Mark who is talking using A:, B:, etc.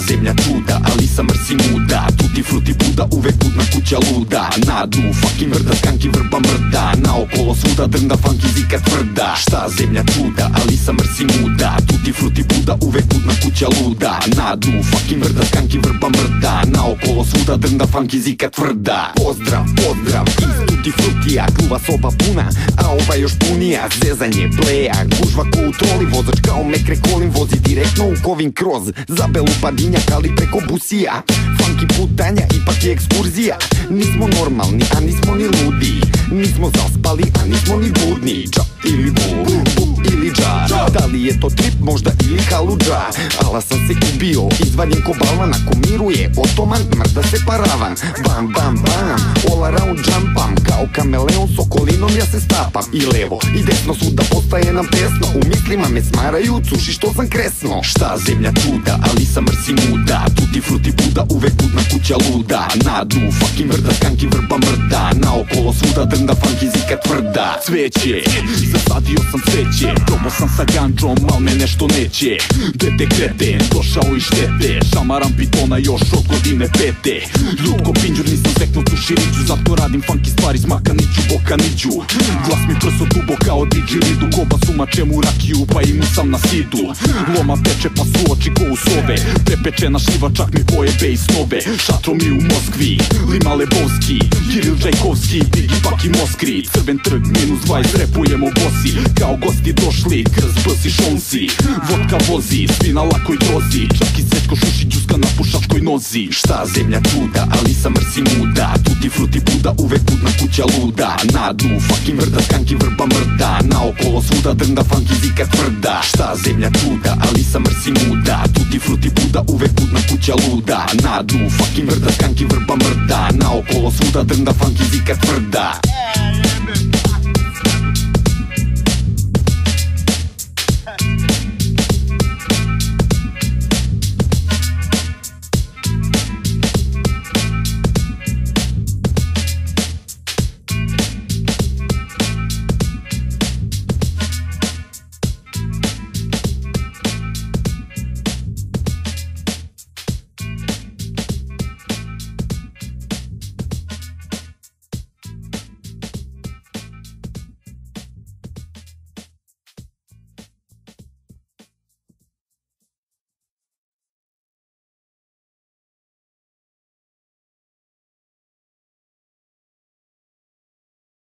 A: zemlja čuda, ali sam mrsi muda. Tuti fruti Buda, uvek budna kuća luda. Na dnu fucking vrda, skanki vrba mrda. Naokolo svuda drnda, funky zika tvrda. Šta zemlja čuda, ali sam mrsi muda. Tuti fruti Buda, uvek budna kuća luda. Na dnu fucking vrda, skanki vrba mrda. Naokolo svuda drnda, funky zika tvrda. Pozdrav, pozdrav, iz tuti frutija. Kluva soba puna, a ova još punija. Zezanje, pleja, gužva ko u troli. Vozač kao mekre kolim, vozi direktno u Kovin kroz Zabelu padinjak, ali preko busija. Funky putanja, ipak je ekskurzija. Nismo normalni, a nismo ni ludi. Nismo zaspali, a nismo ni budni. Ča ili bu, bu ili dža. Da li je to trip, možda ili haludža? Ala sam se ubio, izvaljen ko balvan. Ako miruje otoman, mrda se paravan. Bam, bam, bam, all around jumpam. Kao kameleon s okolinom ja se stapam. I levo i desno svuda postaje nam tesno. U mislima me smaraju, cuši što sam kresno. Šta zemlja čuda, ali sam mrsi muda. Tuti fruti Buda, uvek budna kuća luda. Na dnu fucking vrda, skanki vrba mrda. Naokolo svuda drnda, funky zika tvrda. Cveće, zasadio sam cveće. Probao sam sa ganđom, al me nešto neće. Dete kreten, došao i štete. Šamaram pitona još od godine pete. Ljubko pinđur, nisam zeknut u širiću. Zato radim funky stvari s makaniću, bokaniću. Glas mi prso dubo kao didžeridu. Koba suma čemu rakiju, pa imu sam na sidu. Loma peče pa su oči ko u sobe. Prepečena šljiva čak mi pojebe i snobe. Šatro mi u Moskvi, Lima Lebovski, Kiril Džajkovski, Digi Paki Moskri. Crven trg minus 20, repujemo bosi. Kao gosti došli, krz bsi šonsi. Vodka vozi, svi na lakoj dozi. Čak i Sečko Šušić uska na pušačkoj nozi. Šta zemlja čuda, ali sam mrsi muda. Tuti fruti Buda, uvek budna kuća luda. Na dnu fucking vrda, skanki vrba mrda. Naokolo svuda drnda, funky zika tvrda. Šta zemlja čuda, ali sam mrsi muda. Tuti fruti Buda, uvek budna kuća luda. Na dnu fucking vrda, skanki vrba mrda. Naokolo svuda drnda, funky zika tvrda.